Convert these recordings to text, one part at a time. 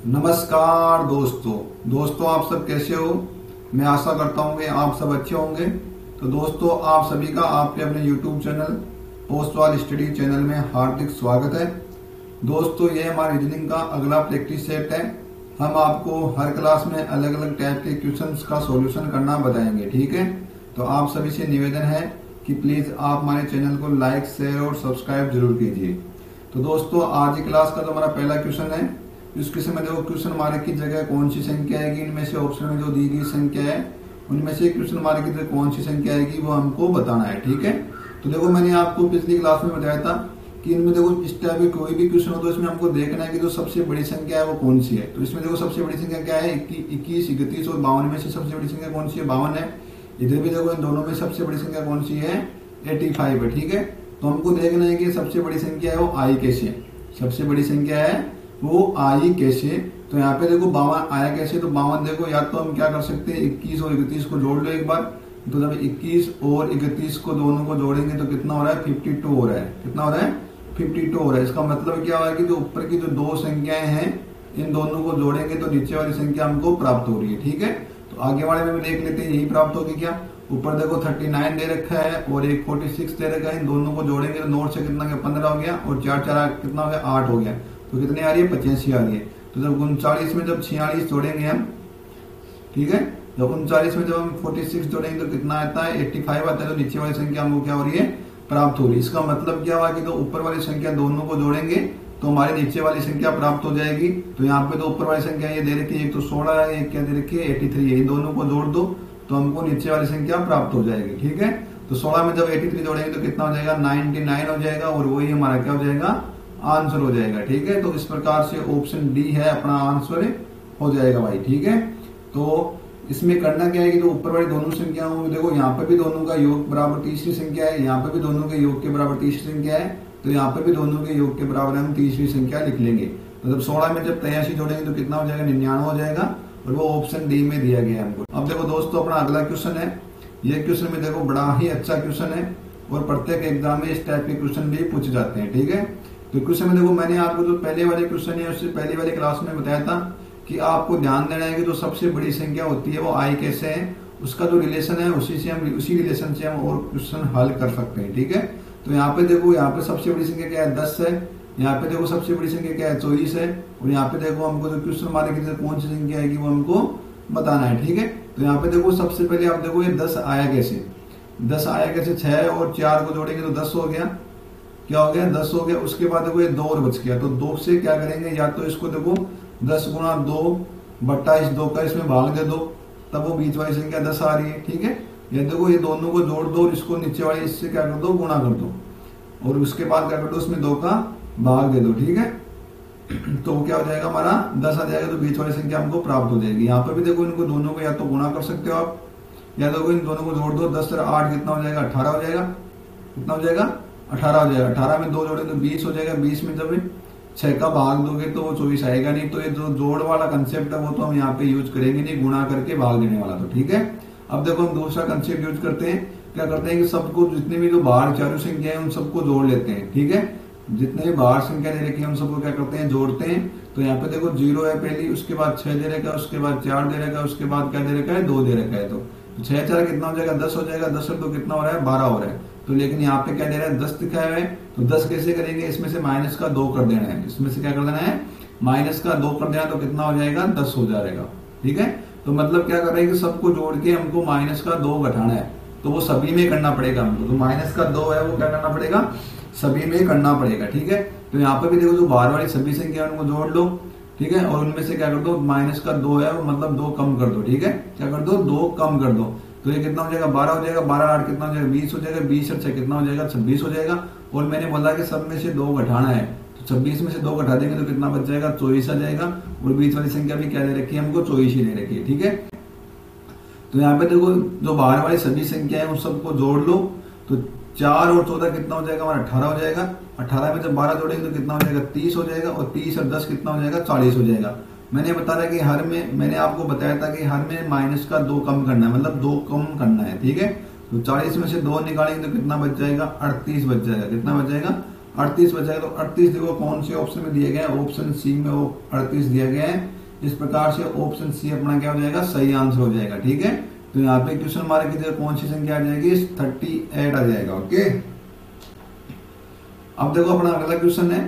नमस्कार दोस्तों आप सब कैसे हो। मैं आशा करता हूँ कि आप सब अच्छे होंगे। तो दोस्तों आप सभी का आपके अपने YouTube channel Postwal study channel में हार्दिक स्वागत है। दोस्तों ये हमारे रीजनिंग का अगला प्रैक्टिस सेट है। हम आपको हर क्लास में अलग अलग टाइप के क्वेश्चंस का सॉल्यूशन करना बताएंगे, ठीक है। तो आप सभी से निवेदन है कि प्लीज आप हमारे चैनल को लाइक शेयर और सब्सक्राइब जरूर कीजिए। तो दोस्तों आज की क्लास का जो हमारा पहला क्वेश्चन है, इस क्वेश्चन में देखो क्वेश्चन मार्क की जगह कौन सी संख्या आएगी। इनमें से ऑप्शन में जो दी गई संख्या है उनमें से क्वेश्चन मार्क की जगह कौन सी संख्या आएगी वो हमको बताना है, ठीक है। तो देखो मैंने आपको पिछली क्लास में बताया था कि इनमें देखो इस टाइप की कोई भी क्वेश्चन हो तो इसमें हमको देखना है कि जो सबसे बड़ी संख्या है वो कौन सी है। तो इसमें देखो सबसे बड़ी संख्या क्या है, 21, 31 और 52 में से सबसे बड़ी संख्या कौन सी है, 52 है। इधर भी देखो इन दोनों में सबसे बड़ी संख्या कौन सी है, 85 है, ठीक है। तो हमको देखना है कि सबसे बड़ी संख्या है वो आई कैसे है, सबसे बड़ी संख्या है वो आई कैसे। तो यहाँ पे देखो 52 आया कैसे, तो 52 देखो या तो हम क्या कर सकते हैं 21 और 31 को जोड़ लो एक बार। तो जब 21 और 31 को दोनों को जोड़ेंगे तो कितना हो रहा है, 52 हो रहा है। कितना हो रहा है, 52 हो रहा है। इसका मतलब क्या हो रहा है कि जो ऊपर की जो दो संख्याएं हैं इन दोनों को जोड़ेंगे तो नीचे वाली संख्या हमको प्राप्त हो रही है, ठीक है। तो आगे वाले में भी देख लेते हैं यही प्राप्त होगी क्या। ऊपर देखो 39 दे रखा है और एक 46 दे रखा है, इन दोनों को जोड़ेंगे तो नोट से कितना गया 15 हो गया और 4 4 कितना हो गया 8 हो गया। तो कितनी आ रही है, 85 आ रही है। तो जब 39 में जब 46 जोड़ेंगे हम, ठीक है, जब 39 में जब हम 46 जोड़ेंगे तो कितना आता है 85 आता है। तो नीचे वाली संख्या हमको क्या हो रही है, प्राप्त हो रही है। इसका मतलब क्या हुआ कि तो ऊपर वाली संख्या दोनों को जोड़ेंगे तो हमारी नीचे वाली संख्या प्राप्त हो जाएगी। तो यहाँ पे तो ऊपर वाली संख्या ये दे रखी है, एक तो 16 है, एक क्या दे रखी है 83 है। इन दोनों को जोड़ दो तो हमको नीचे वाली संख्या प्राप्त हो जाएगी, ठीक है। तो 16 में जब 83 जोड़ेंगे तो कितना हो जाएगा 99 हो जाएगा और वही हमारा क्या हो जाएगा, आंसर हो जाएगा, ठीक है। तो इस प्रकार से ऑप्शन डी है अपना आंसर हो जाएगा भाई, ठीक है। तो इसमें करना क्या है कि तो ऊपर वाली दोनों संख्याओं देखो यहाँ पे भी दोनों का योग बराबर तीसरी संख्या है, यहाँ पे भी दोनों के योग के बराबर तीसरी संख्या है। तो यहाँ पे भी दोनों के योग के बराबर हम तीसरी संख्या लिख लेंगे। तो जब 16 में जब 83 जोड़ेंगे तो कितना हो जाएगा 99 हो जाएगा और वो ऑप्शन डी में दिया गया है हमको। अब देखो दोस्तों अपना अगला क्वेश्चन है। ये क्वेश्चन में देखो बड़ा ही अच्छा क्वेश्चन है और प्रत्येक एग्जाम में इस टाइप के क्वेश्चन भी पूछे जाते हैं, ठीक है। तो क्वेश्चन में देखो मैंने आपको जो पहले वाले क्वेश्चन है उससे पहले वाली क्लास में बताया था कि आपको ध्यान देना है कि जो सबसे बड़ी संख्या होती है वो आई कैसे है, उसका जो रिलेशन है उसी रिलेशन से हम और क्वेश्चन हल कर सकते हैं, ठीक है। तो यहाँ पे देखो यहाँ पे सबसे बड़ी संख्या क्या है 10 है, यहाँ पे देखो सबसे बड़ी संख्या क्या है 24 है और यहाँ पे देखो हमको जो क्वेश्चन मारे की कौन सी संख्या आएगी वो हमको बताना है, ठीक है। तो यहाँ पे देखो सबसे पहले आप देखो ये 10 आया कैसे, 10 आया कैसे 6 और 4 को जोड़ेंगे तो 10 हो गया, क्या हो गया 10 हो गया। उसके बाद देखो ये 2 और बच गया, तो 2 से क्या करेंगे या तो इसको देखो 10 गुणा 2 बट्टा इस 2 का इसमें भाग दे दो तब वो बीच वाली संख्या 10 आ रही है, ठीक है। ये देखो ये दोनों को जोड़ दो और इसको नीचे वाले इससे क्या कर दो गुणा कर दो और उसके बाद क्या कर दो उसमें 2 का भाग दे दो, ठीक है। तो क्या हो जाएगा हमारा 10 आ जाएगा। तो बीच वाली संख्या हमको प्राप्त हो जाएगी। यहाँ पर भी देखो इनको दोनों को या तो गुणा कर सकते हो आप या देखो इन दोनों को जोड़ दो 10 और 8 कितना हो जाएगा 18 हो जाएगा। कितना हो जाएगा 18 हो जाएगा। 18 में 2 जोड़े तो 20 हो जाएगा। 20 में जब 6 का भाग दोगे तो वो 24 आएगा नहीं। तो ये जो जोड़ वाला कंसेप्ट है वो तो हम यहाँ पे यूज करेंगे नहीं, गुणा करके भाग देने वाला, तो ठीक है। अब देखो हम दूसरा कंसेप्ट यूज करते हैं। क्या करते हैं कि सबको जितने भी जो बाहर चारों संख्या है उन सबको जोड़ लेते हैं, ठीक है। जितने भी बाहर संख्या दे रखी है हम सबको क्या करते हैं जोड़ते हैं। तो यहाँ पे देखो 0 है पहली, उसके बाद 6 दे रखा है, उसके बाद 4 दे रखा है, उसके बाद क्या दे रखा है 2 दे रखा है। तो 6 4 कितना हो जाएगा 10 हो जाएगा। 10 और 2 कितना हो रहा है 12 हो रहा है। तो लेकिन यहाँ पे क्या दे रहा है 10 दिखाया है। तो 10 कैसे करेंगे, इसमें से माइनस का 2 कर देना है, इसमें से क्या कर देना है माइनस का 2 कर देना। तो कितना हो जाएगा 10 हो जाएगा, ठीक है। तो मतलब क्या कर रहे हैं कि सबको जोड़ के हमको माइनस का 2 घटाना है। तो वो सभी में करना पड़ेगा हमको। तो माइनस का 2 है वो क्या करना पड़ेगा, सभी में करना पड़ेगा, ठीक है। तो यहाँ पे भी देखो जो बाहर वाली सभी संख्या उनको जोड़ लो, ठीक है। और उनमें से क्या कर दो माइनस का 2 है वो मतलब 2 कम कर दो, ठीक है। क्या कर दो 2 कम कर दो। तो ये कितना हो जाएगा 12 हो जाएगा। 12 8 कितना हो जाएगा 20 हो जाएगा। 20 और 6 कितना हो जाएगा 26 हो जाएगा। और मैंने बोला कि सब में से 2 घटाना है। तो 26 में से 2 घटा देंगे तो कितना बच जाएगा 24 आ जाएगा। और बीच वाली संख्या भी क्या दे रखी है हमको 24 ही दे रखी है, ठीक है। तो यहाँ पे देखो जो बाहर वाली सभी संख्या है उन सबको जोड़ लो। तो 4 और 14 कितना हो जाएगा हमारा 18 हो जाएगा। 18 में जब 12 जोड़ेंगे तो कितना हो जाएगा 30 हो जाएगा। और 30 और 10 कितना हो जाएगा 40 हो जाएगा। मैंने बताया कि हर में मैंने आपको बताया था कि हर में माइनस का 2 कम करना है, मतलब 2 कम करना है, ठीक है। तो 40 में से 2 निकालेंगे तो कितना बच जाएगा 38 बच जाएगा। कितना बच जाएगा 38 बचेगा। तो 38 देखो कौन से ऑप्शन में दिया गया है, ऑप्शन सी में वो 38 दिया गया है। इस प्रकार से ऑप्शन सी अपना क्या हो जाएगा, सही आंसर हो जाएगा। ठीक है, तो यहाँ पे क्वेश्चन मार्क की जगह कौन सी संख्या आ जाएगी, 38 आ जाएगा। ओके, अब देखो अपना अगला क्वेश्चन है।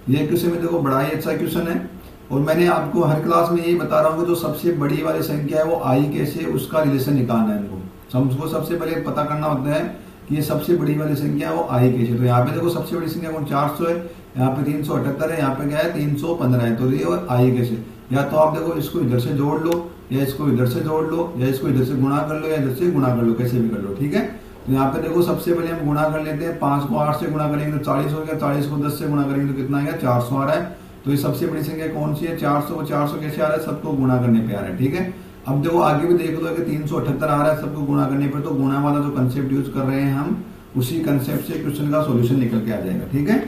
ये क्वेश्चन में देखो बड़ा ही अच्छा क्वेश्चन है, और मैंने आपको हर क्लास में यही बता रहा हूँ कि जो सबसे बड़ी वाली संख्या है वो आई कैसे, उसका रिलेशन निकालना है हमको सबसे पहले पता करना होता है कि ये सबसे बड़ी वाली संख्या है वो आई कैसे। तो यहाँ पे देखो सबसे बड़ी संख्या कौन, 400 है, यहाँ पे 378 है, यहाँ पे क्या है 315 है। तो ये आई कैसे, या तो आप देखो इसको इधर से जोड़ लो, या इसको इधर से जोड़ लो, या इसको इधर से गुणा कर लो, या इधर से गुणा कर लो, कैसे भी कर लो। ठीक है, तो यहाँ पे देखो सबसे पहले हम गुणा कर लेते हैं। 5 को 8 से गुणा करेंगे तो 40 हो गया, 40 को 10 से गुणा करेंगे तो कितना आएगा, 400 आ रहा है। तो ये सबसे बड़ी संख्या कौन सी है, 400 को 400 कैसे आ रहा है, सबको गुणा करने पे आ रहा है। ठीक है, अब देखो आगे भी देख लो कि 378 आ रहा है सबको गुणा करने पे, तो गुणा वाला जो कंसेप्ट यूज कर रहे हैं हम, उसी कंसेप्ट से क्वेश्चन का सॉल्यूशन निकल के आ जाएगा। ठीक है,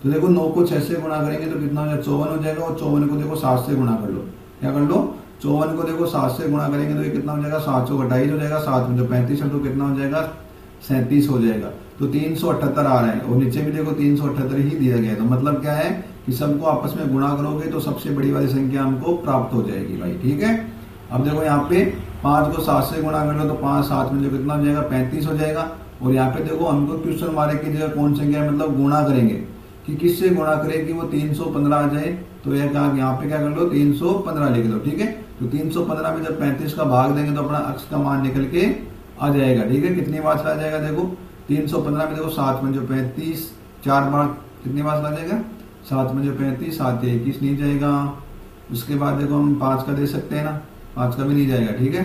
तो देखो 9 को 6 से गुणा करेंगे तो कितना हो जाएगा, 54 हो जाएगा। और 54 को देखो 7 से गुणा कर लो, क्या कर लो, 54 को देखो 7 से गुणा करेंगे तो ये कितना हो जाएगा, 7 को 28 हो जाएगा, 7 में जो 35 है तो कितना हो जाएगा, 37 हो जाएगा। तो 378 आ रहा है, और नीचे भी देखो 378 ही दिया गया है। तो मतलब क्या है कि सबको आपस में गुणा करोगे तो सबसे बड़ी वाली संख्या हमको प्राप्त हो जाएगी भाई। ठीक है, अब देखो यहाँ पे 5 को 7 से गुणा कर लो तो 5 7 में जो कितना हो जाएगा, 35 हो जाएगा। और यहाँ पे देखो हमको क्वेश्चन मार्क की जगह कौन संख्या है, मतलब गुणा करेंगे कि किससे गुणा करें कि वो 315 आ जाए। तो यह यहाँ पे क्या कर लो, 315 लिख लो। ठीक है, तो 315 में जब 35 का भाग देंगे तो अपना अक्ष का मान निकल के आ जाएगा। ठीक है, कितनी बार चला जाएगा, देखो 315 में देखो 7 में जो 35, 4 बार कितनी बार चला जाएगा, 7 में जो 35, 7 21 नहीं जाएगा। उसके बाद देखो हम 5 का दे सकते हैं ना, 5 का भी नहीं जाएगा। ठीक है,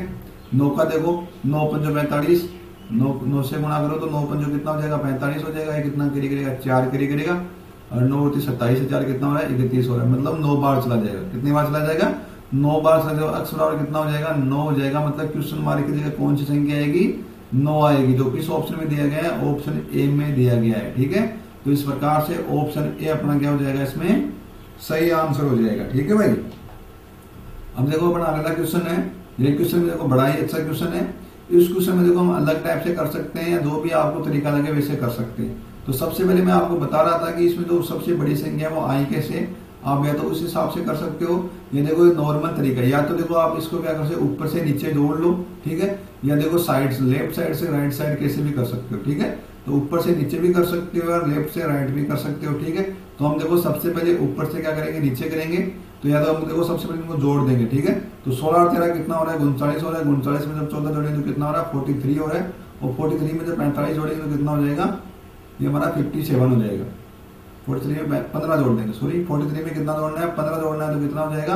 9 का देखो 9 पंजो 45, 9 से गुणा करो तो 9 पंजो कितना हो जाएगा, 45 हो जाएगा। कितना कैरी करेगा, 4 कैरी करेगा, और 9 होती 27 से 4 कितना हो रहा है, 31 हो रहा है। मतलब 9 बार चला जाएगा। कितनी बार चला जाएगा, 9 बार चला जाएगा। अक्स बराबर कितना हो जाएगा, 9 हो जाएगा। मतलब क्वेश्चन मार्क की जगह कौन सी संख्या आएगी, 9 आएगी, जो किस ऑप्शन में दिया गया है, ऑप्शन ए में दिया गया है। ठीक है, तो इस प्रकार से ऑप्शन ए अपना क्या हो जाएगा, इसमें सही आंसर हो जाएगा। ठीक है भाई, अब देखो अपना अगला क्वेश्चन है। ये क्वेश्चन में देखो बड़ा ही अच्छा क्वेश्चन है। इस क्वेश्चन में देखो हम अलग टाइप से कर सकते हैं, या जो भी आपको तरीका लगे वैसे कर सकते हैं। तो सबसे पहले मैं आपको बता रहा था कि इसमें जो सबसे बड़ी संख्या है वो आई कैसे, आप या तो उस हिसाब से कर सकते हो। ये देखो नॉर्मल तरीका, या तो देखो आप इसको क्या कर सकते हो, ऊपर से नीचे जोड़ लो। ठीक है, या देखो साइड से, लेफ्ट साइड से राइट साइड कैसे भी कर सकते हो। ठीक है, तो ऊपर से नीचे भी कर सकते हो और लेफ्ट से राइट भी कर सकते हो। ठीक है, तो हम देखो सबसे पहले ऊपर से क्या करेंगे, नीचे करेंगे। तो या तो हम देखो सबसे पहले इनको जोड़ देंगे। ठीक है, तो 16 और 13 कितना हो रहा है, 39 हो रहा है। 39 में जब 14 जोड़ेंगे तो कितना हो रहा है, 43 हो रहा है। और 43 में जब 45 जोड़ेंगे तो कितना हो जाएगा, ये हमारा 57 हो जाएगा। 43 में 15 जोड़ देंगे, सॉरी 43 में कितना जोड़ना है, 15 जोड़ना है, तो कितना हो जाएगा,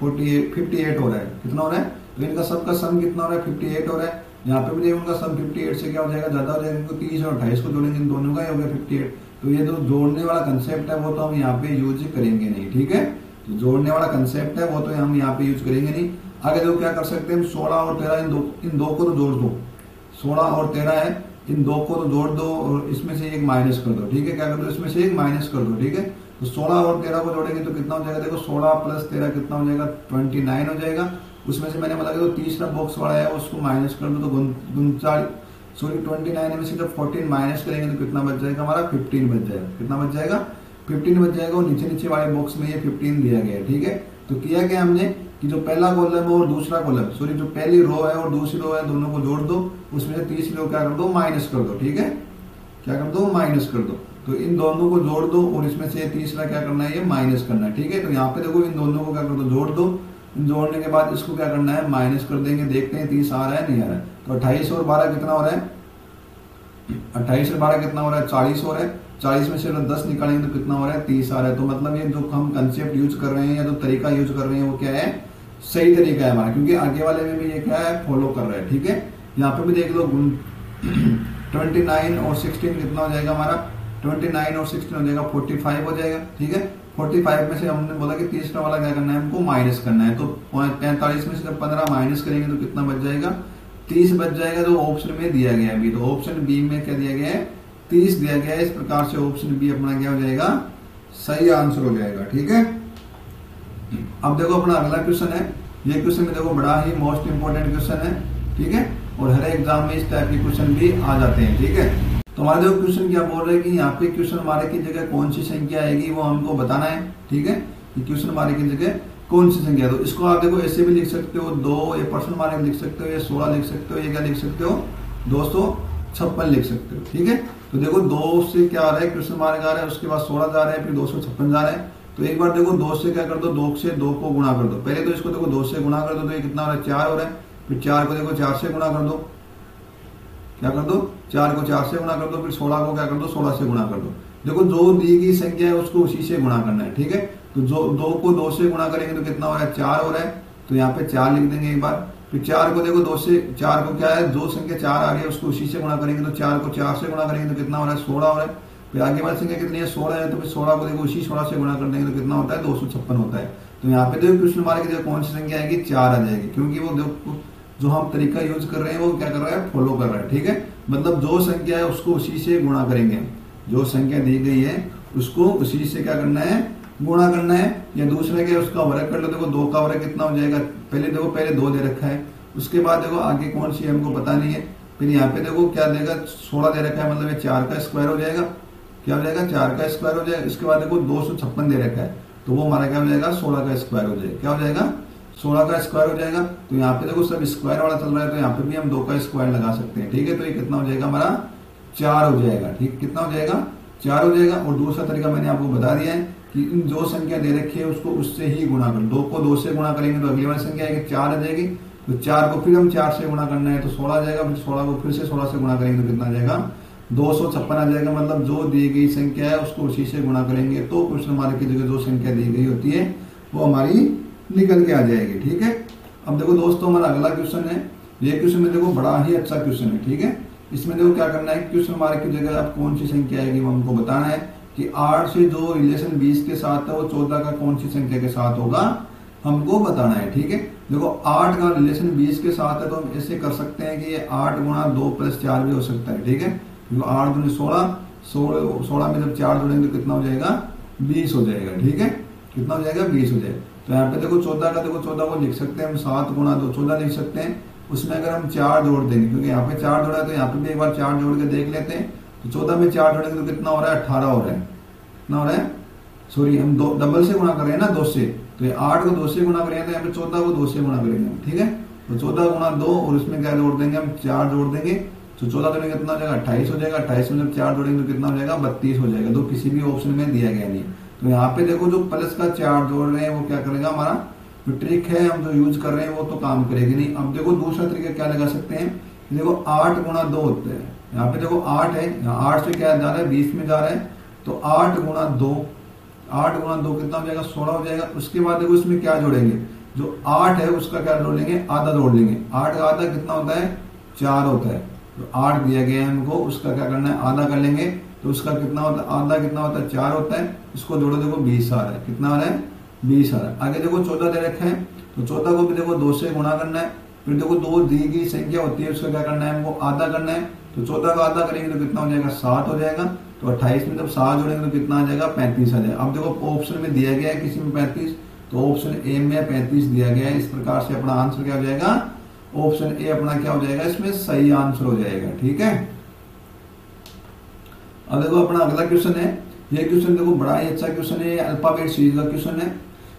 58 हो रहा है। कितना हो रहा है, तो इनका सबका सम कितना हो रहा है, 58 हो रहा है। यहाँ पे भी देखो उनका सम 58 से क्या हो जाएगा, ज्यादा हो जाएगा। इनको 30 और 28 को जोड़ेंगे, इन दोनों का ही हो गया 58। तो ये जो जोड़ने वाला कंसेप्ट है वो तो हम यहाँ पे यूज करेंगे नहीं। ठीक है, तो जोड़ने वाला कंसेप्ट है वो तो हम यहाँ पे यूज करेंगे नहीं। आगे देखो क्या कर सकते हैं, 16 और 13 इन दो को तो जोड़ दो। 16 और 13 है, इन दो को तो जोड़ दो और इसमें से एक माइनस कर दो। ठीक है, क्या कर दो, इसमें से एक माइनस कर दो। ठीक है, तो 16 और 13 को जोड़ेंगे तो कितना हो जाएगा, देखो 16 प्लस 13 कितना हो जाएगा, 29 हो जाएगा। उसमें से मैंने बोला कि तीसरा बॉक्स वाला है उसको माइनस कर दो, तो 29 में से जब 14 माइनस करेंगे तो कितना बच जाएगा, हमारा 15 बच जाएगा। कितना बच जाएगा, 15 बच जाएगा। और नीचे नीचे वाले बॉक्स में ये 15 दिया गया है। ठीक है, तो किया क्या हमने कि जो पहला कॉलम है और दूसरा कॉलम, सॉरी जो पहली रो है और दूसरी रो है, दोनों को जोड़ दो। उसमें से तीसरी रो क्या कर दो, माइनस कर दो। ठीक है, क्या कर दो, माइनस कर दो। तो इन दोनों को जोड़ दो और इसमें से तीसरा क्या करना है, ये माइनस करना है। ठीक है, तो यहाँ पे देखो इन दोनों को क्या कर दो, जोड़ दो। जोड़ने के बाद इसको क्या करना है, माइनस कर देंगे। देखते हैं 30 आ रहा है नहीं आ रहा है। तो 28 और 12 कितना हो रहा है, 28 और 12 कितना हो रहा है, 40 हो रहा है। 40 में से 10 निकालेंगे तो कितना हो रहा है, 30 आ रहा है। तो मतलब ये जो हम कंसेप्ट यूज कर रहे हैं या जो तरीका यूज कर रहे हैं वो क्या है, सही तरीका है हमारा, क्योंकि आगे वाले में भी ये क्या है, फॉलो कर रहा है। ठीक है, यहाँ पे भी देख लो 29 और 16 कितना हो जाएगा हमारा, 29 और 16 हो जाएगा 45 हो जाएगा। ठीक है, 45 में से हमने बोला कि तीसरा वाला क्या करना है, हमको माइनस करना है। तो 45 में से जब 15 माइनस करेंगे तो कितना बच जाएगा, 30 बच जाएगा, जो ऑप्शन में दिया गया है अभी। तो ऑप्शन बी में क्या दिया गया है, 30 दिया गया है। इस प्रकार से ऑप्शन बी अपना क्या हो जाएगा, सही आंसर हो जाएगा। ठीक है, अब देखो अपना अगला क्वेश्चन है। ये क्वेश्चन में देखो बड़ा ही मोस्ट इंपोर्टेंट क्वेश्चन है। ठीक है, और हर एग्जाम में इस टाइप के क्वेश्चन भी आ जाते हैं। ठीक है, तो हमारे देखो क्वेश्चन क्या बोल रहे हैं कि यहाँ पे क्वेश्चन मार्क की जगह कौन सी संख्या आएगी वो हमको बताना है। ठीक है, कि क्वेश्चन मार्क की जगह कौन सी संख्या है। तो इसको आप देखो ऐसे भी लिख सकते हो 2, ये पर्सन मार्क लिख सकते हो, ये 16 लिख सकते हो, ये क्या लिख सकते हो 256 लिख सकते हो। ठीक है, तो देखो 2 से क्या आ रहा है, क्वेश्चन मार्क आ रहा है, उसके बाद 16 जा रहा है, फिर 256 जा रहा है। तो एक बार देखो 2 से क्या कर दो, 2 से 2 को गुणा कर दो। पहले तो इसको देखो 2 से गुणा कर दो, तो ये कितना हो रहा है 4 हो रहा है। फिर 4 को देखो 4 से गुणा कर दो, क्या कर दो 4 को 4 से गुणा कर दो। फिर 16 को क्या कर दो 16 से गुणा कर दो। देखो जो दी गई संख्या है उसको उसी से गुणा करना है। ठीक है, तो जो 2 को 2 से गुणा करेंगे तो कितना हो रहा है 4 हो रहा है। तो यहाँ पे 4 लिख देंगे एक बार। फिर 4 को देखो 2 से 4 को क्या है, जो संख्या 4 आ गई उसको उसी से गुणा करेंगे। तो 4 को 4 से गुणा करेंगे तो कितना हो रहा है 16 हो रहा है। फिर आगे वाली संख्या कितनी है 16 है, तो फिर 16 को देखो उसी 16 से गुणा कर देंगे तो कितना होता है 256 होता है। तो यहाँ पे देखो क्वेश्चन मार्क की जगह कौन सी संख्या आएगी 4 आ जाएगी, क्योंकि वो देखो जो हम तरीका यूज कर रहे हैं वो क्या कर रहा है फॉलो कर रहा है। ठीक है, मतलब जो संख्या है उसको उसी से गुणा करेंगे, जो संख्या दी गई है उसको उसी से क्या करना है गुणा करना है। या दूसरे के उसका वर्ग कर लो। देखो 2 का वर्ग कितना हो जाएगा, पहले 2 दे रखा है, उसके बाद देखो आगे कौन सी हमको पता नहीं है। फिर यहाँ पे देखो क्या देगा 16 दे रखा है, मतलब ये 4 का स्क्वायर हो जाएगा। क्या हो जाएगा 4 का स्क्वायर हो जाएगा। इसके बाद देखो 256 दे रखा है, तो वो हमारा क्या हो जाएगा 16 का स्क्वायर हो जाएगा। क्या हो जाएगा 16 का स्क्वायर हो जाएगा। तो यहाँ पे देखो सब स्क्वायर वाला चल रहा है, तो यहाँ पे भी हम 2 का स्क्वायर लगा सकते हैं। ठीक है, तो ये कितना हो जाएगा हमारा 4 हो जाएगा। ठीक, कितना हो जाएगा 4 हो जाएगा। और दूसरा तरीका मैंने आपको बता दिया है कि इन जो संख्या दे रखी है उसको उससे ही गुणा कर। 2 को 2 से गुणा करेंगे तो अगली वाली संख्या आएगी 4 आ जाएगी। तो 4 को फिर हम 4 से गुणा करना है तो 16 आ जाएगा। फिर 16 को फिर से 16 से गुणा करेंगे तो कितना आ जाएगा 256 आ जाएगा। मतलब जो दी गई संख्या है उसको उसी से गुणा करेंगे तो क्वेश्चन मार्क की जगह जो संख्या दी गई होती है वो हमारी निकल के आ जाएगी। ठीक है, अब देखो दोस्तों हमारा अगला क्वेश्चन है। ये क्वेश्चन में देखो बड़ा ही अच्छा क्वेश्चन है। ठीक है, इसमें देखो क्या करना है, क्वेश्चन मार्क की जगह आप कौन सी संख्या आएगी वो हमको बताना है कि 8 से जो रिलेशन 20 के साथ है वो 14 का कौन सी संख्या के साथ होगा हमको बताना है। ठीक है, देखो 8 का रिलेशन 20 के साथ है तो हम ऐसे कर सकते हैं कि ये 8 गुणा 2 + 4 भी हो सकता है। ठीक है, 8 दूनी 16 में जब 4 जोड़ेंगे तो कितना हो जाएगा 20 हो जाएगा। ठीक है, कितना हो जाएगा 20 हो जाएगा। तो यहाँ पे देखो 14 का, देखो 14 को लिख सकते हैं हम 7 गुणा 2 14 लिख सकते हैं। उसमें अगर हम 4 जोड़ देंगे, क्योंकि यहाँ पे 4 जोड़ा है तो यहाँ पे भी एक बार 4 जोड़ के देख लेते हैं। तो 14 में 4 जोड़ेंगे तो कितना हो रहा है 18 हो रहा है। कितना हो रहा है, सॉरी हम डबल से गुणा कर रहे हैं ना 2 से, तो ये 8 को 2 से गुणा करेंगे तो यहाँ पे 14 को 2 से गुणा करेंगे। ठीक है, तो 14 गुणा 2 और उसमें क्या जोड़ देंगे हम 4 जोड़ देंगे। तो 14 जोड़ेंगे कितना हो जाएगा 28 हो जाएगा। 28 में जब 4 जोड़ेंगे तो कितना हो जाएगा 32 हो जाएगा। तो किसी भी ऑप्शन में दिया गया नहीं। तो यहाँ पे देखो जो प्लस का 4 जोड़ रहे हैं वो क्या करेगा, हमारा जो ट्रिक है हम जो यूज कर रहे हैं वो तो काम करेगी नहीं। अब देखो दूसरा तरीका क्या लगा सकते हैं, देखो 8 गुणा 2 होते हैं। यहाँ पे देखो 8 है, यहाँ 8 से क्या जा रहा है 20 में जा रहा है। तो 8 गुणा 2 कितना हो जाएगा 16 हो जाएगा। उसके बाद देखो इसमें क्या जोड़ेंगे, जो 8 है उसका क्या जोड़ लेंगे, आधा जोड़ लेंगे। 8 का आधा कितना होता है 4 होता है। तो 8 दिया गया है हमको, उसका क्या करना है आधा कर लेंगे। तो उसका कितना होता है, आधा कितना होता है 4 होता है। इसको जोड़ो देखो 20 आ रहा है। कितना आ रहा है 20 आ रहा है। आगे देखो 14 दे रखे हैं, तो 14 को भी देखो 2 से गुणा करना है। फिर देखो 2 दी गई संख्या होती है उसका क्या करना है हमको आधा करना है। तो 14 का आधा करेंगे तो कितना हो जाएगा 7 हो जाएगा। तो 28 में जब 7 जोड़ेंगे तो कितना आ जाएगा 35 आ जाएगा। अब देखो ऑप्शन में दिया गया है किसी में 35, तो ऑप्शन ए में 35 दिया गया है। इस प्रकार से अपना आंसर क्या हो जाएगा, ऑप्शन ए अपना क्या हो जाएगा, इसमें सही आंसर हो जाएगा। ठीक है, अब देखो अपना अगला क्वेश्चन है। ये क्वेश्चन देखो बड़ा ही अच्छा क्वेश्चन है, अल्फाबेट सीरीज का क्वेश्चन है।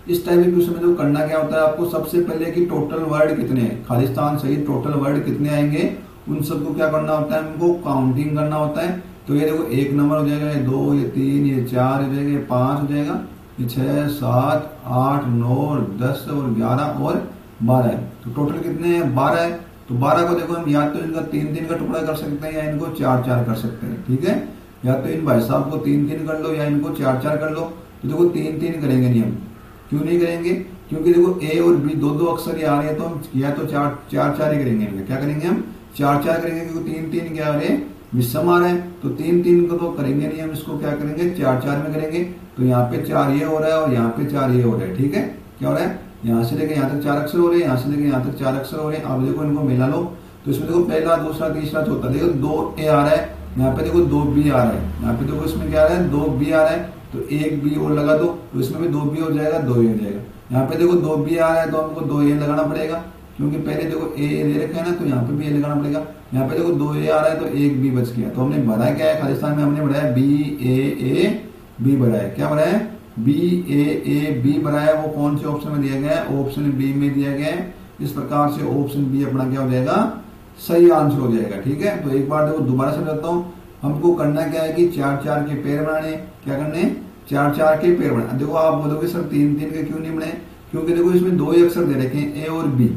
इस टाइप के क्वेश्चन में जो करना क्या होता है आपको, सबसे पहले कि टोटल वर्ड कितने हैं, खालिस्तान सहित टोटल वर्ड कितने आएंगे उन सबको क्या करना होता है, हमको काउंटिंग करना होता है। तो ये देखो 1 नंबर हो जाएगा, ये 2, ये 3, ये 4 हो जाएगा, ये 5 हो जाएगा, ये 6, 7, 8, 9, 10 और 11 और 12 है। तो टोटल कितने हैं 12 है। तो 12 को देखो हम या तो इनका 3-3 का टुकड़ा कर सकते हैं या इनको 4-4 कर सकते हैं। ठीक है, या तो इन भाई साहब को 3-3 कर लो या इनको 4-4 कर लो। तो देखो 3-3 करेंगे नहीं हम, क्यों नहीं करेंगे, क्योंकि देखो ए और बी दो अक्षर ही आ रहे हैं तो हम या तो 4-4 ही करेंगे। क्या करेंगे हम 4-4 करेंगे, क्योंकि 3-3 क्या आ रहे हैं विषम आ रहे हैं। तो 3-3 को तो करेंगे नहीं हम, इसको क्या करेंगे 4-4 में करेंगे। तो यहाँ पे 4 ये हो रहा है और यहाँ पे 4 ये हो रहा है। ठीक है, क्या हो रहा है, यहाँ से लेके यहाँ तक 4 अक्षर हो रहे हैं, यहाँ से लेके यहाँ तक 4 अक्षर हो रहे हैं। अब देखो इनको मिला लो, तो इसमें देखो पहला, दूसरा, तीसरा, चौथा, देखो 2 ए आ रहा है, यहाँ पे देखो 2 बी आ रहा है, यहाँ पे देखो इसमें क्या आ रहा है 2 बी आ रहा है। तो 1 बी और लगा दो, तो इसमें भी 2 बी हो जाएगा, 2 ए हो जाएगा। यहाँ पे देखो 2 बी आ रहा है तो हमको 2 ए लगाना पड़ेगा, क्योंकि पहले देखो ए दे रखा है ना, तो यहाँ पे भी ए लगाना पड़ेगा। यहाँ पे देखो 2 ए आ रहा है तो एक बी बच गया। तो हमने भरा क्या है खालिस्तान में, हमने भरा है BAAB भरा है। क्या भरा है? BAAB भरा है। वो कौन से ऑप्शन में दिया गया है? ऑप्शन बी में दिया गया है। इस प्रकार से ऑप्शन बी अपना क्या हो जाएगा? सही आंसर हो जाएगा। ठीक है, तो एक बार देखो दोबारा समझाता हूँ। हमको करना क्या है कि 4-4 के पेड़ बनाने। क्या करने? 4-4 के पेड़ बनाने। देखो आप बोलोगे सर 3-3 के क्यों नहीं बने? क्योंकि देखो इसमें 2 ही अक्षर दे रखे हैं, ए और बी।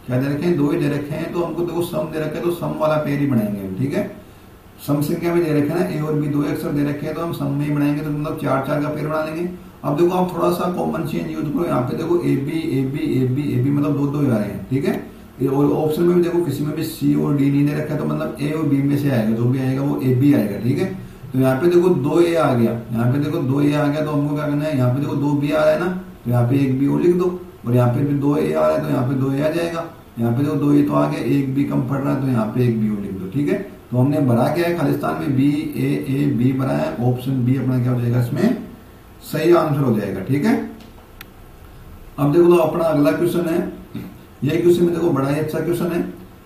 क्या दे रखे हैं? 2 ही दे रखे हैं। तो हमको देखो सम दे रखे हैं, तो सम वाला पेड़ ही बनाएंगे हम। ठीक है, सम संख्या में दे रखे हैं ना, ए और बी 2 अक्षर दे रखे हैं, तो हम सम में ही बनाएंगे। तो मतलब 4-4 का पेड़ बना लेंगे। अब देखो आप थोड़ा सा कॉमन चेंज यूज करो। यहाँ पे देखो AB मतलब 2-2 आ रहे हैं। ठीक है, और ऑप्शन में भी देखो किसी में भी सी और डी नहीं दे रखा है, तो मतलब ए और बी में से आएगा, जो भी आएगा वो ए बी आएगा। ठीक है, तो यहाँ पे देखो 2 ए आ गया, यहाँ पे देखो 2 ए आ गया, तो हमको क्या करना है? यहाँ पे देखो 2 बी आ रहा है ना, तो यहाँ पे एक बी और लिख दो। और यहाँ पे भी 2 ए आ रहा है, तो यहाँ पे 2 ए आ जाएगा। यहाँ पे देखो 2 ए तो आ गया, एक बी कम पड़ रहा है, तो यहाँ पे एक बी और लिख दो। ठीक है, तो हमने भरा क्या है खालिस्तान में? BAAB भरा है। ऑप्शन बी अपना क्या हो जाएगा? इसमें सही आंसर हो जाएगा। ठीक है, अब देखो तो अपना अगला क्वेश्चन है। यह क्वेश्चन में देखो बड़ा ही अच्छा क्वेश्चन है।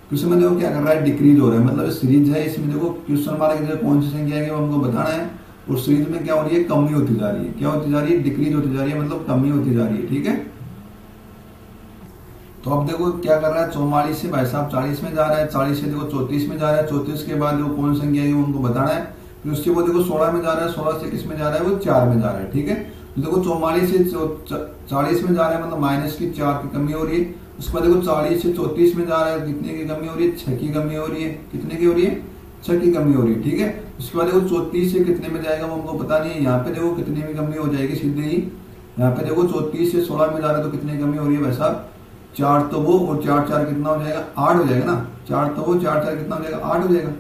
क्वेश्चन में देखो क्या कर रहा है? डिक्रीज हो रहा है, मतलब सीरीज है। इसमें देखो क्वेश्चन मार्क की कौन सी संख्या है वो हमको बताना है। और सीरीज में क्या हो रही है? कमी होती जा रही है। क्या होती जा रही है? डिक्रीज होती जा रही है, मतलब कमी होती जा रही है। ठीक है, तो अब देखो क्या कर रहा है? 44 से भाई साहब 40 में जा रहा है, 40 से देखो 34 में जा रहा है, 34 के बाद देखो कौन संख्या है वो हमको बताना है। फिर उसके बाद देखो 16 में जा रहा है, 16 से किस में जा रहा है? वो 4 में जा रहा है। ठीक है, तो देखो 44 से 40 में जा रहा है, मतलब माइनस की 4 की कमी हो रही है। उसके बाद देखो 40 से 34 में जा रहा है, कितने की कमी हो रही है? 6 की कमी हो रही है। कितने की हो रही है? 6 की कमी हो रही है। ठीक है, उसके बाद देखो 34 से कितने में जाएगा वो हमको पता नहीं है। यहाँ पे देखो कितने में कमी हो जाएगी सीधे ही। यहाँ पे देखो 34 से 16 में जा रहा है, तो कितनी कमी हो रही है भाई साहब? 4 तो वो, और 4-4 कितना हो जाएगा? 8 हो जाएगा ना। 4 तो वो, 4-4 कितना हो जाएगा? 8 हो जाएगा।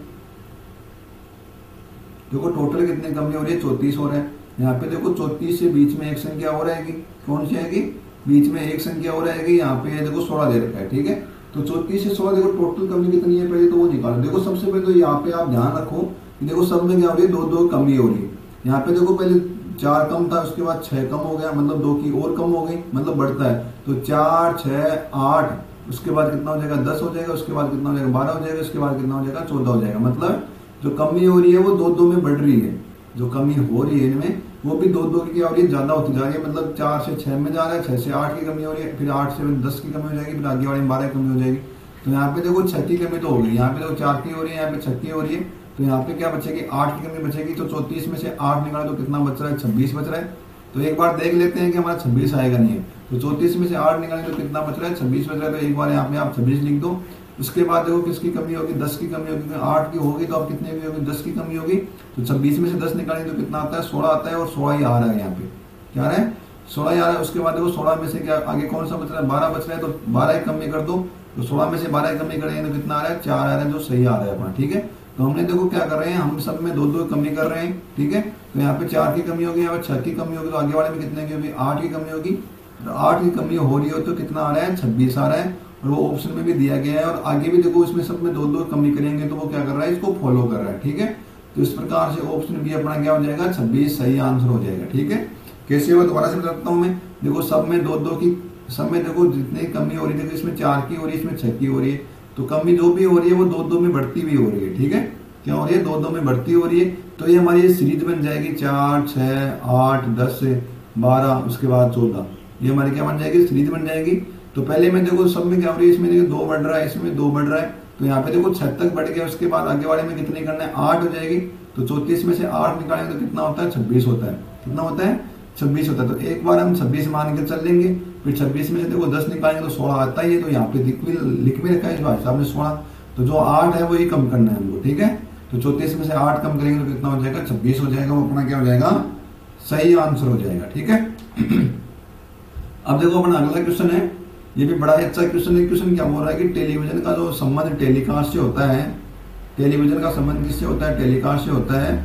देखो टोटल कितनी कमी हो रही है? 34 हो रहा है। यहाँ पे देखो 34 से बीच में एक संख्या हो रहेगी। कौन सी आएगी? बीच में एक संख्या हो रहेगी। यहाँ पे देखो 16 दे रखा है। ठीक है, तो 34 से 16 देखो टोटल कमी कितनी है पहले तो वो निकालो। देखो सबसे पहले तो यहाँ पे आप ध्यान रखो कि देखो सब में क्या हो रही है? 2-2 कमी हो रही है। यहाँ पे देखो पहले 4 कम था, उसके बाद 6 कम हो गया, मतलब 2 की और कम हो गई, मतलब बढ़ता है। तो 4, 6, 8, उसके बाद कितना हो जाएगा? 10 हो जाएगा। उसके बाद कितना हो जाएगा? 12 हो जाएगा। उसके बाद कितना हो जाएगा? 14 हो जाएगा। मतलब जो कमी हो रही है वो 2-2 में बढ़ रही है। जो कमी हो रही है इनमें वो भी 2-2 की क्या हो रही है? ज्यादा होती जा रही है। मतलब 4 से 6 में जा रहा है, 6 से 8 की कमी हो रही है, फिर 8 से 10 की कमी हो जाएगी, फिर आगे वाले में 12 की कमी हो जाएगी। तो यहाँ पे देखो 6 की कमी तो हो गई, यहाँ पे देखो 4 की हो रही है, यहाँ पे 6 की हो रही है। तो यहाँ पे क्या बचेगी? 8 की कमी बचेगी। तो 34 में से 8 निकाले तो कितना बच रहा है? 26 बच रहा है। तो एक बार देख लेते हैं कि हमारा 26 आएगा नहीं है। तो 34 में से 8 निकाले तो कितना बच रहा है? 26 बच रहा है। तो एक बार यहाँ पे आप 26 लिख दो। उसके बाद देखो किसकी कमी होगी? 10 की कमी होगी। 8 की होगी तो अब कितने की होगी? 10 की कमी होगी। तो 26 में से 10 निकालेंगे तो कितना आता है? 16 आता है। और 16 ही आ रहा है यहाँ पे। क्या आ रहा है? 16 ही आ रहा है। उसके बाद देखो 16 में से क्या आगे कौन सा बच रहा है? 12 बच रहा है। तो 12 ही कमी कर दो। तो 16 में से 12 ही कमी करेंगे तो कितना आ रहा है? 4 आ रहा है, जो सही आ रहा है अपना। ठीक है, तो हमने देखो क्या कर रहे हैं? हम सब में 2-2 कमी कर रहे हैं। ठीक है, तो यहाँ पे 4 की कमी होगी, यहाँ पे 6 की कमी होगी, तो आगे वाले में कितने की होगी? 8 की कमी होगी। तो 8 की कमी हो रही हो तो कितना आ रहा है? 26 आ रहा है। और वो ऑप्शन में भी दिया गया है। और आगे भी देखो इसमें सब में 2-2 कमी करेंगे तो वो क्या कर रहा है? इसको फॉलो कर रहा है। ठीक है, तो इस प्रकार से ऑप्शन बी अपना क्या हो जाएगा? 26 सही आंसर हो जाएगा। ठीक है, कैसे हुआ दोबारा से बताता हूँ मैं। देखो सब में 2-2 की, सब में देखो जितनी कमी हो रही है, देखो इसमें 4 की हो रही है, इसमें 6 की हो रही है। तो कमी जो भी हो रही है वो 2-2 में बढ़ती भी हो रही है। ठीक है, क्या हो रही है? 2-2 में बढ़ती हो रही है। तो ये हमारी सीरीज बन जाएगी 4, 6, 8, 10, 12, उसके बाद 14। ये हमारी क्या बन जाएगी? सीरीज बन जाएगी। तो पहले में देखो सब में क्या हो रही है? इसमें देखो 2 बढ़ रहा है, इसमें 2 बढ़ रहा है। तो यहाँ पे देखो 6 तक बढ़ गया। उसके बाद आगे वाले में कितनी करना है? 8 हो जाएगी। तो 34 में से 8 निकालेंगे तो कितना होता है? 26 होता है। कितना होता है? 26 होता है। तो एक बार हम 26 मान के चल लेंगे। फिर 26 में से देखो 10 निकालेंगे तो 16 आता ही है। तो यहाँ पे लिख भी रखा है भाई साहब ने 16। तो जो 8 है वही कम करना है हमको। ठीक है, तो 34 में से 8 कम करेंगे तो कितना हो जाएगा? 26 हो जाएगा। वो अपना क्या हो जाएगा? सही आंसर हो जाएगा। ठीक है, अब देखो अपना अगला क्वेश्चन है। ये भी बड़ा ही अच्छा क्वेश्चन है। क्वेश्चन क्या बोल रहा है कि टेलीविजन का जो संबंध टेलीकास्ट से होता है, टेलीविजन का संबंध किससे होता है? टेलीकास्ट से होता है।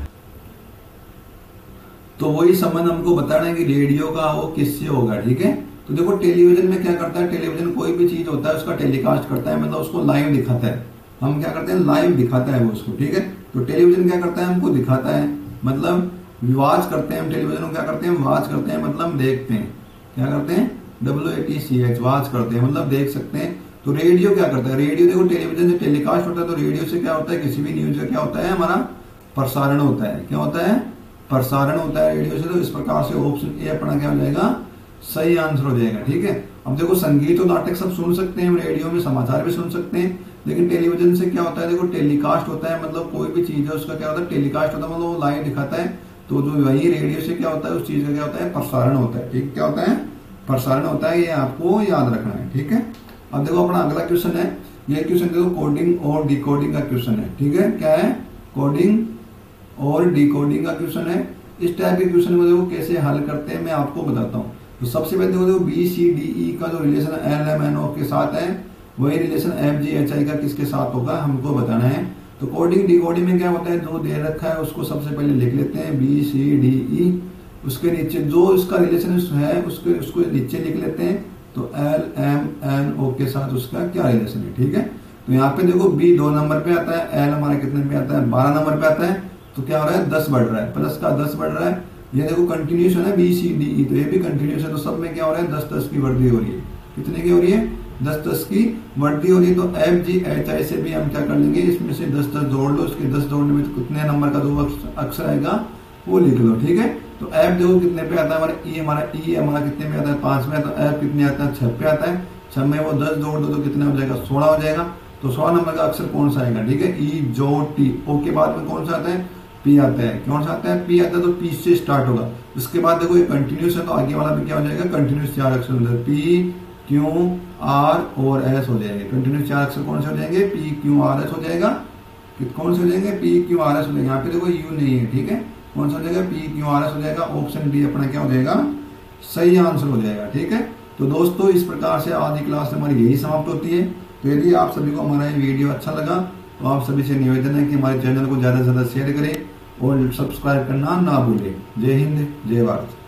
तो वही संबंध हमको बताना है कि रेडियो का वो किससे होगा। ठीक है, तो देखो टेलीविजन में क्या करता है? टेलीविजन कोई भी चीज होता है उसका टेलीकास्ट करता है, मतलब उसको लाइव दिखाता है। हम क्या करते हैं? लाइव दिखाता है वो उसको। ठीक है, तो टेलीविजन क्या करता है? हमको दिखाता है, मतलब वॉच करते हैं हम टेलीविजन को। क्या करते हैं? वॉच करते हैं, मतलब देखते हैं। क्या करते हैं? WATCH, वॉच करते हैं, मतलब देख सकते हैं। तो तो रेडियो क्या करता है, रेडियो देखो टेलीविजन से टेलीकास्ट होता है, तो रेडियो से क्या होता है, किसी भी न्यूज का क्या होता है, हमारा प्रसारण होता है। क्या होता है, प्रसारण होता है रेडियो से। तो इस प्रकार से ऑप्शन ए अपना क्या हो जाएगा, सही आंसर हो जाएगा। ठीक है, अब देखो संगीत और नाटक सब सुन सकते हैं, रेडियो में समाचार भी सुन सकते हैं, लेकिन टेलीविजन से क्या होता है, देखो टेलीकास्ट होता है, मतलब कोई भी चीज है उसका क्या होता है, टेलीकास्ट होता है, मतलब वो लाइव दिखाता है। तो जो वही रेडियो से क्या होता है, उस चीज का क्या होता है, प्रसारण होता है। ठीक, क्या होता है, प्रसारण होता है, ये आपको याद रखना है। ठीक है, अब देखो अपना अगला क्वेश्चन है, ये क्वेश्चन देखो कोडिंग और डिकोडिंग का क्वेश्चन है। ठीक है, क्या है, कोडिंग और डिकोडिंग का क्वेश्चन है। इस टाइप के क्वेश्चन को देखो कैसे हल करते हैं मैं आपको बताता हूँ। तो सबसे पहले देखो BCDE का जो रिलेशन LMNO के साथ है, वही रिलेशन FGHI का किसके साथ होगा हमको बताना है। तो कोडिंग डिकोडिंग में क्या होता है, जो दे रखा है उसको सबसे पहले लिख लेते हैं BCDE, उसके नीचे जो इसका रिलेशन है उसको नीचे लिख लेते हैं। तो LMNO के साथ उसका क्या रिलेशन है। ठीक है, तो यहाँ पे देखो B 2 नंबर पे आता है, L हमारा कितने पे आता है, 12 नंबर पे आता है। तो क्या हो रहा है, 10 बढ़ रहा है, प्लस का 10 बढ़ रहा है। ये देखो कंटिन्यूशन है BCDE, तो ये भी कंटिन्यूस है, तो सब में क्या हो रहा है, 10-10 की वृद्धि हो रही है। कितने की हो रही है, 10-10 की वृद्धि हो रही है। तो FGHI से भी हम क्या कर लेंगे, इसमें से 10-10 जोड़ लो, इसके 10 जोड़ने में तो कितने नंबर का जो अक्षर आएगा वो लिख लो। ठीक है, तो F देखो कितने पे आता है, हमारा E हमारा कितने में आता है, 5 में। तो F कितने आता है, 6 पे आता है। 6 में वो 10 जोड़ दो तो कितना हो जाएगा, 16 हो जाएगा। तो 16 नंबर का अक्षर कौन सा आएगा, ठीक है, E जो T। O के बाद में कौन सा आता है, P आता है। कौन सा आता है, P आता है, तो P से स्टार्ट होगा। उसके बाद देखो ये कंटिन्यूस है, तो आगे वाला भी क्या हो जाएगा, कंटिन्यूस 4 अक्षर हो जाएगा, P Q R और S हो जाएंगे। कंटिन्यूस 4 अक्षर कौन से हो जाएंगे, P Q R S हो जाएगा। कौन से हो जाएंगे, P Q R S हो जाएगा। यहाँ पे देखो U नहीं है, ठीक है, कौन सा हो जाएगा, P Q R S हो जाएगा। ऑप्शन डी अपना क्या हो जाएगा, सही आंसर हो जाएगा। ठीक है, तो दोस्तों इस प्रकार से आज की क्लास हमारी यही समाप्त होती है। तो यदि आप सभी को हमारा ये वीडियो अच्छा लगा तो आप सभी से निवेदन है कि हमारे चैनल को ज़्यादा से ज़्यादा शेयर करें और सब्सक्राइब करना ना भूलें। जय हिंद, जय भारत।